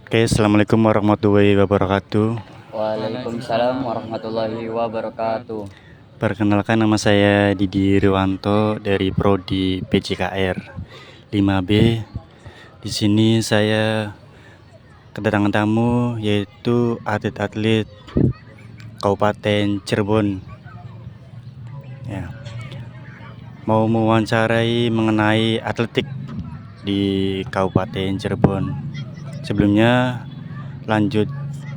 Oke, assalamualaikum warahmatullahi wabarakatuh. Waalaikumsalam warahmatullahi wabarakatuh. Perkenalkan, nama saya Didi Riwanto dari Prodi PJKR 5B. Di sini saya kedatangan tamu yaitu atlet-atlet Kabupaten Cirebon. Ya, mau mewawancarai mengenai atletik di Kabupaten Cirebon. Sebelumnya lanjut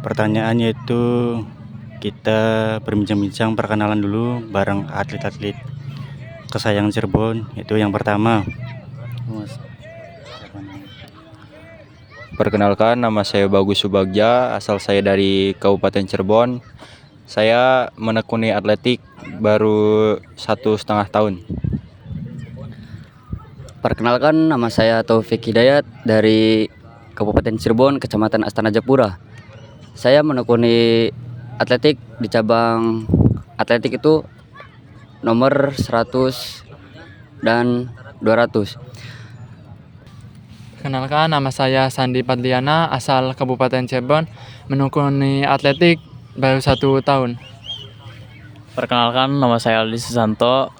pertanyaan, yaitu kita berbincang-bincang perkenalan dulu bareng atlet-atlet kesayangan Cirebon. Itu yang pertama, Mas. Perkenalkan, nama saya Bagus Subagja, asal saya dari Kabupaten Cirebon. Saya menekuni atletik baru 1,5 tahun. Perkenalkan, nama saya Taufik Hidayat dari Kabupaten Cirebon, Kecamatan Astana Japura. Saya menekuni atletik di cabang atletik itu nomor 100 dan 200. Kenalkan, nama saya Sandi Padliana, asal Kabupaten Cirebon, menekuni atletik baru 1 tahun. Perkenalkan, nama saya Aldi Susanto.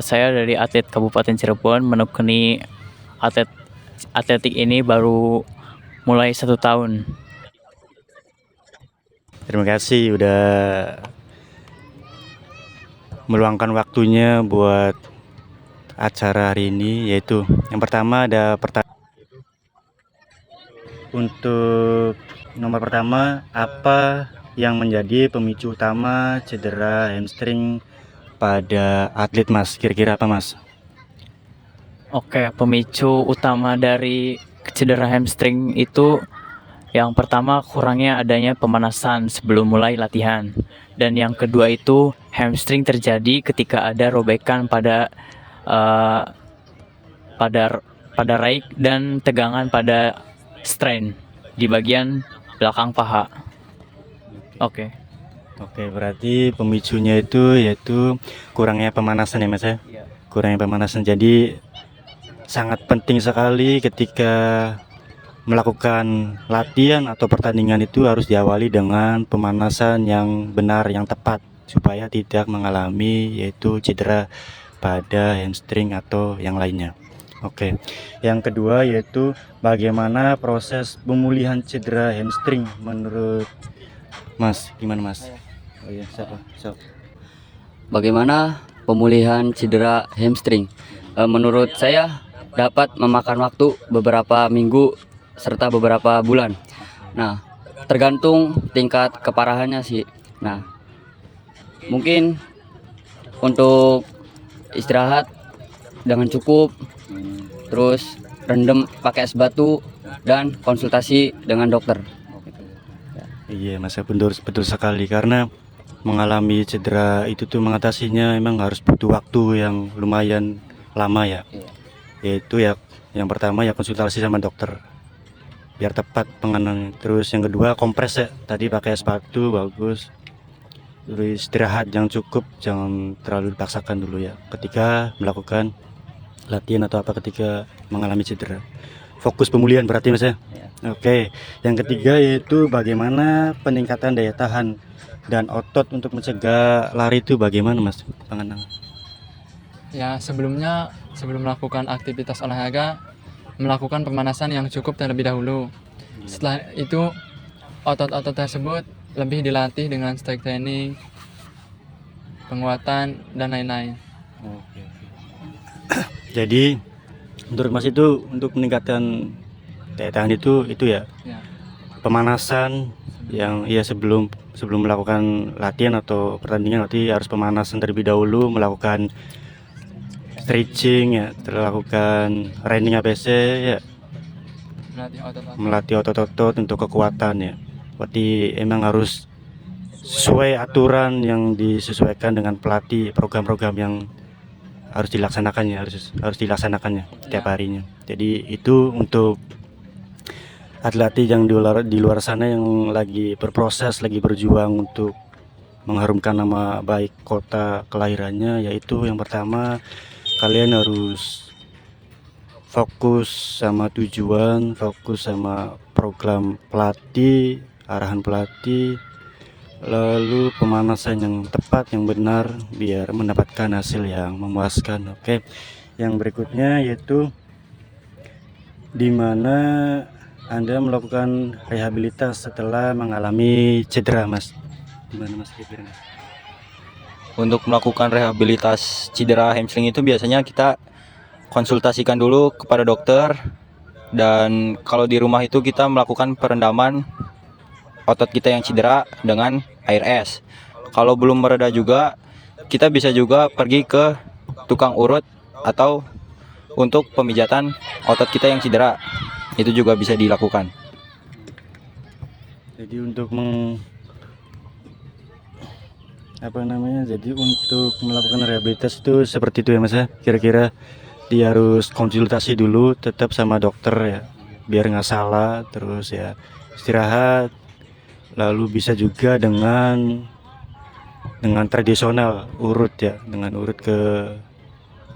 Saya dari atlet Kabupaten Cirebon, menekuni atletik ini baru mulai 1 tahun. Terima kasih udah meluangkan waktunya buat acara hari ini. Yaitu yang pertama ada pertanyaan untuk nomor pertama, apa yang menjadi pemicu utama cedera hamstring pada atlet, Mas? Kira-kira apa, Mas? Oke, pemicu utama dari cedera hamstring itu yang pertama kurangnya adanya pemanasan sebelum mulai latihan. Dan yang kedua itu hamstring terjadi ketika ada robekan pada raik dan tegangan pada strain di bagian belakang paha. Oke. Oke, berarti pemicunya itu yaitu kurangnya pemanasan ya, Mas ya? Kurangnya pemanasan. Jadi sangat penting sekali ketika melakukan latihan atau pertandingan itu harus diawali dengan pemanasan yang benar, yang tepat, supaya tidak mengalami yaitu cedera pada hamstring atau yang lainnya. Oke, yang kedua yaitu bagaimana proses pemulihan cedera hamstring menurut Mas? Gimana, Mas? Oh iya, siapa? Bagaimana pemulihan cedera hamstring? Menurut saya dapat memakan waktu beberapa minggu serta beberapa bulan. Nah, tergantung tingkat keparahannya sih. Nah, mungkin untuk istirahat dengan cukup, terus rendam pakai es batu dan konsultasi dengan dokter. Iya, Mas, betul sekali, karena mengalami cedera itu tuh mengatasinya memang harus butuh waktu yang lumayan lama ya. Yaitu ya yang pertama ya konsultasi sama dokter biar tepat penanganan. Terus yang kedua kompres ya, tadi pakai es batu bagus. Terus istirahat yang cukup, jangan terlalu dipaksakan dulu ya ketika melakukan latihan atau apa ketika mengalami cedera. Fokus pemulihan berarti, Mas ya. Oke, yang ketiga yaitu bagaimana peningkatan daya tahan dan otot untuk mencegah lari itu bagaimana, Mas? Pengenang. Ya, sebelum melakukan aktivitas olahraga, melakukan pemanasan yang cukup terlebih dahulu. Setelah itu, otot-otot tersebut lebih dilatih dengan strength training, penguatan, dan lain-lain. Oke. Jadi menurut Mas itu untuk meningkatkan daya tahan itu ya Ya. pemanasan yang ya sebelum melakukan latihan atau pertandingan, nanti harus pemanasan terlebih dahulu, melakukan stretching ya, melakukan running ABC ya, melatih otot-otot untuk kekuatan ya. Berarti emang harus sesuai aturan yang disesuaikan dengan pelatih, program-program yang harus dilaksanakannya, harus dilaksanakannya setiap harinya. Jadi itu untuk atlet yang di luar sana yang lagi berproses, lagi berjuang untuk mengharumkan nama baik kota kelahirannya. Yaitu yang pertama, kalian harus fokus sama tujuan, fokus sama program pelatih, arahan pelatih, lalu pemanasan yang tepat, yang benar biar mendapatkan hasil yang memuaskan. Oke, yang berikutnya yaitu di mana Anda melakukan rehabilitas setelah mengalami cedera, Mas. Di mana Mas kira-kira? Untuk melakukan rehabilitas cedera hamstring itu biasanya kita konsultasikan dulu kepada dokter, dan kalau di rumah itu kita melakukan perendaman otot kita yang cedera dengan air es. Kalau belum mereda juga, kita bisa juga pergi ke tukang urut atau untuk pemijatan otot kita yang cedera. Itu juga bisa dilakukan. Jadi untuk Jadi untuk melakukan rehabilitas itu seperti itu ya Mas ya. Kira-kira dia harus konsultasi dulu tetap sama dokter ya, biar nggak salah. Terus ya istirahat. Lalu bisa juga dengan tradisional urut ya, dengan urut ke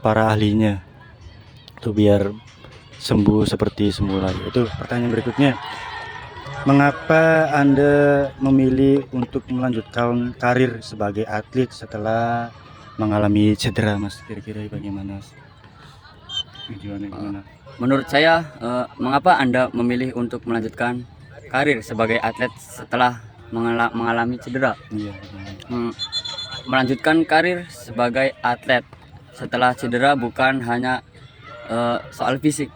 para ahlinya. Itu biar sembuh seperti semula. Itu pertanyaan berikutnya. Mengapa Anda memilih untuk melanjutkan karir sebagai atlet setelah mengalami cedera, Mas? Kira-kira bagaimana? Tujuannya gimana? Menurut saya, mengapa Anda memilih untuk melanjutkan karir sebagai atlet setelah mengalami cedera? Iya. Melanjutkan karir sebagai atlet setelah cedera bukan hanya soal fisik,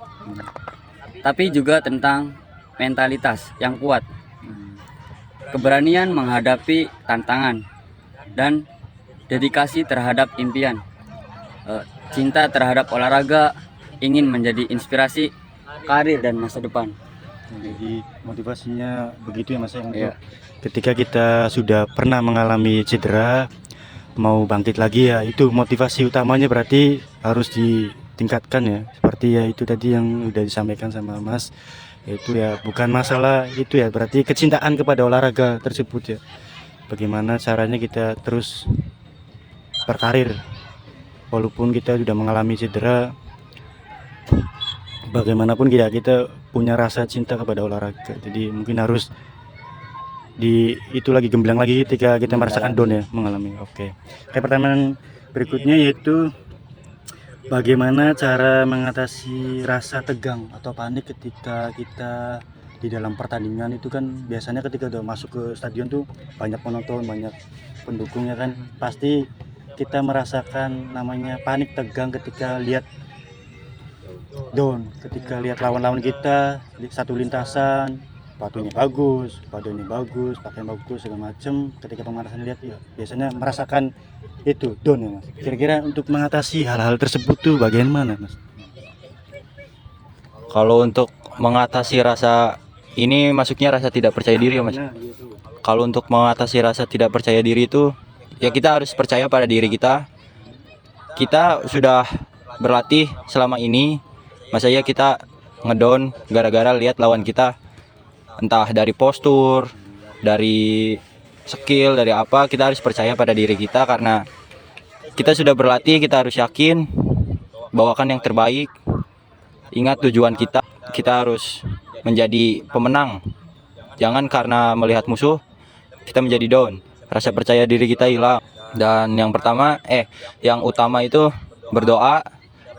tapi juga tentang mentalitas yang kuat, keberanian menghadapi tantangan, dan dedikasi terhadap impian. Cinta terhadap olahraga, ingin menjadi inspirasi karir dan masa depan. Jadi motivasinya begitu ya Mas ya, untuk Iya. ketika kita sudah pernah mengalami cedera mau bangkit lagi ya, itu motivasi utamanya berarti harus ditingkatkan ya. Seperti ya itu tadi yang udah disampaikan sama Mas, itu ya bukan masalah itu ya, berarti kecintaan kepada olahraga tersebut ya. Bagaimana caranya kita terus berkarir walaupun kita sudah mengalami cedera, bagaimanapun kita punya rasa cinta kepada olahraga. Jadi mungkin harus itu lagi gemblang lagi ketika kita merasakan down ya, mengalami. Oke. Kayak pertanyaan berikutnya yaitu bagaimana cara mengatasi rasa tegang atau panik ketika kita di dalam pertandingan. Itu kan biasanya ketika udah masuk ke stadion tuh banyak penonton, banyak pendukungnya kan, pasti kita merasakan namanya panik tegang ketika lihat down, ketika lihat lawan-lawan kita satu lintasan, sepatunya bagus, pakaian bagus segala macem, ketika pemanasan lihat ya biasanya merasakan itu down ya Mas. Kira-kira untuk mengatasi hal-hal tersebut tuh bagaimana Mas? Kalau untuk mengatasi rasa ini masuknya rasa tidak percaya diri ya Mas. Kalau untuk mengatasi rasa tidak percaya diri itu ya kita harus percaya pada diri kita. Kita sudah berlatih selama ini, masa ya kita ngedown gara-gara lihat lawan kita, entah dari postur, dari skill, dari apa. Kita harus percaya pada diri kita karena kita sudah berlatih. Kita harus yakin, bawakan yang terbaik. Ingat tujuan kita harus menjadi pemenang. Jangan karena melihat musuh kita menjadi down, rasa percaya diri kita hilang. Dan yang utama itu berdoa,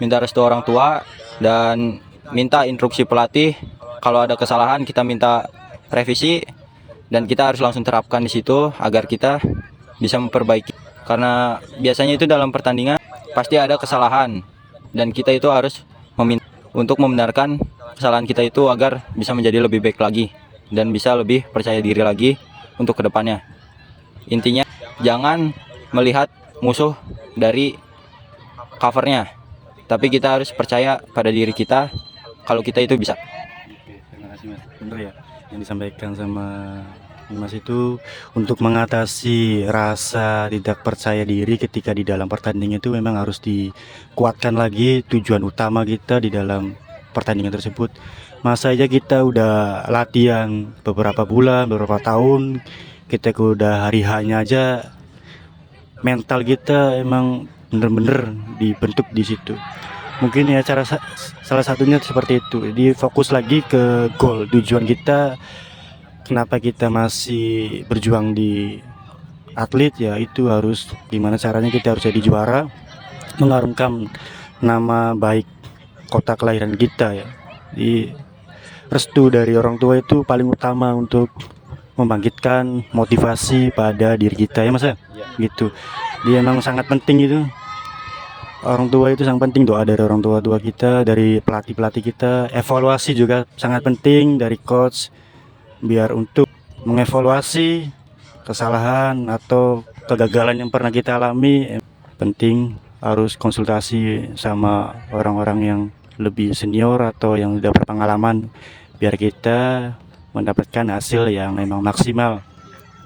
minta restu orang tua, dan minta instruksi pelatih. Kalau ada kesalahan kita minta revisi, dan kita harus langsung terapkan di situ agar kita bisa memperbaiki. Karena biasanya itu dalam pertandingan pasti ada kesalahan, dan kita itu harus meminta untuk membenarkan kesalahan kita itu agar bisa menjadi lebih baik lagi dan bisa lebih percaya diri lagi untuk kedepannya. Intinya jangan melihat musuh dari covernya, tapi kita harus percaya pada diri kita kalau kita itu bisa. Oke, terima kasih Mas. Benar ya yang disampaikan sama Mas itu, untuk mengatasi rasa tidak percaya diri ketika di dalam pertandingan itu memang harus dikuatkan lagi tujuan utama kita di dalam pertandingan tersebut. Masa aja kita udah latihan beberapa bulan, beberapa tahun, kita udah hari hanya aja mental kita emang bener-bener dibentuk di situ. Mungkin ya salah satunya seperti itu. Jadi fokus lagi ke goal, tujuan kita. Kenapa kita masih berjuang di atlet ya itu harus gimana caranya kita harus jadi juara, mengharumkan nama baik kota kelahiran kita ya. Di restu dari orang tua itu paling utama untuk membangkitkan motivasi pada diri kita ya Mas ya. Gitu. Dia memang sangat penting itu. Orang tua itu sangat penting, doa dari orang tua kita, dari pelatih-pelatih kita, evaluasi juga sangat penting dari coach biar untuk mengevaluasi kesalahan atau kegagalan yang pernah kita alami. Penting harus konsultasi sama orang-orang yang lebih senior atau yang sudah berpengalaman biar kita mendapatkan hasil yang memang maksimal.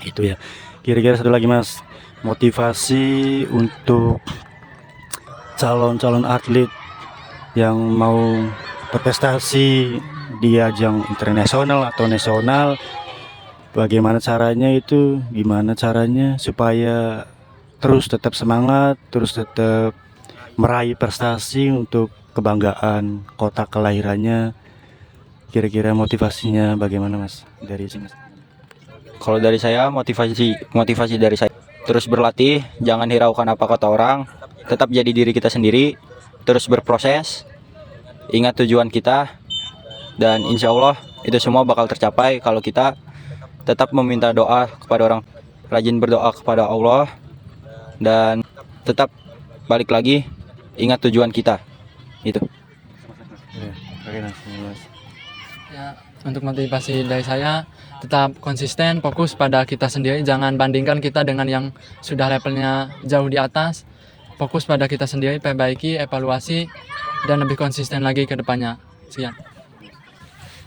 Itu ya. Kira-kira satu lagi Mas, motivasi untuk calon-calon atlet yang mau berprestasi di ajang internasional atau nasional, bagaimana caranya supaya terus tetap semangat, terus tetap meraih prestasi untuk kebanggaan kota kelahirannya. Kira-kira motivasinya bagaimana Mas dari sini Mas? Kalau dari saya, motivasi dari saya terus berlatih, jangan hiraukan apa kata orang, tetap jadi diri kita sendiri, terus berproses, ingat tujuan kita, dan insya Allah itu semua bakal tercapai kalau kita tetap meminta doa kepada orang, rajin berdoa kepada Allah, dan tetap balik lagi ingat tujuan kita. Itu. Ya, untuk motivasi dari saya, tetap konsisten, fokus pada kita sendiri, jangan bandingkan kita dengan yang sudah levelnya jauh di atas. Fokus pada kita sendiri, perbaiki, evaluasi, dan lebih konsisten lagi ke depannya. Sekian.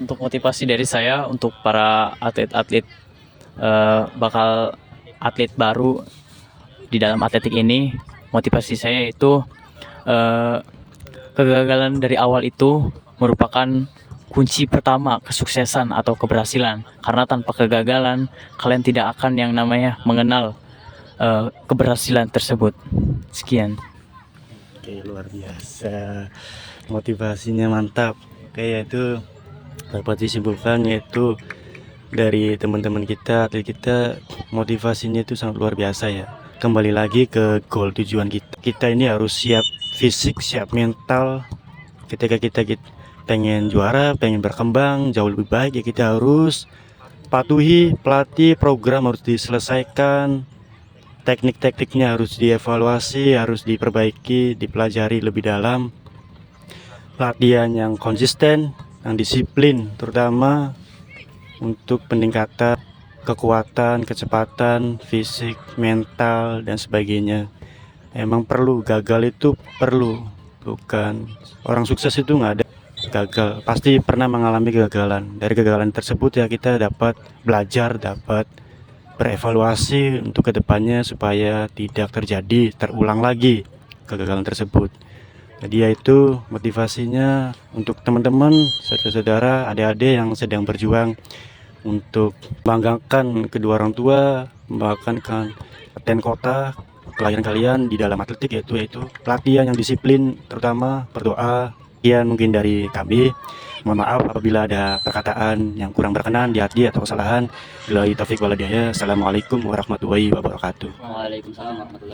Untuk motivasi dari saya untuk para atlet-atlet bakal atlet baru di dalam atletik ini, motivasi saya itu kegagalan dari awal itu merupakan kunci pertama kesuksesan atau keberhasilan, karena tanpa kegagalan kalian tidak akan yang namanya mengenal keberhasilan tersebut. Sekian. Oke, luar biasa, motivasinya mantap. Kayak itu dapat disimpulkan yaitu dari teman-teman kita, atlet kita, motivasinya itu sangat luar biasa ya. Kembali lagi ke goal, tujuan kita. Kita ini harus siap fisik, siap mental. Ketika kita pengen juara, pengen berkembang jauh lebih baik ya kita harus patuhi pelatih, program harus diselesaikan, teknik-tekniknya harus dievaluasi, harus diperbaiki, dipelajari lebih dalam. Latihan yang konsisten, yang disiplin, terutama untuk peningkatan kekuatan, kecepatan, fisik, mental, dan sebagainya. Emang perlu, gagal itu perlu, bukan orang sukses itu nggak ada gagal, pasti pernah mengalami kegagalan. Dari kegagalan tersebut ya kita dapat belajar, dapat berevaluasi untuk kedepannya supaya tidak terulang lagi kegagalan tersebut. Jadi ya itu motivasinya untuk teman-teman, saudara-saudara, adik-adik yang sedang berjuang untuk membanggakan kedua orang tua, membanggakan kapten kota kelahiran kalian di dalam atletik, yaitu latihan yang disiplin, terutama berdoa. Sekian mungkin dari kami. Mohon maaf apabila ada perkataan yang kurang berkenan di hati atau kesalahan. Billahi taufiq wal hidayah. Assalamualaikum warahmatullahi wabarakatuh. Waalaikumsalam warahmatullahi wabarakatuh.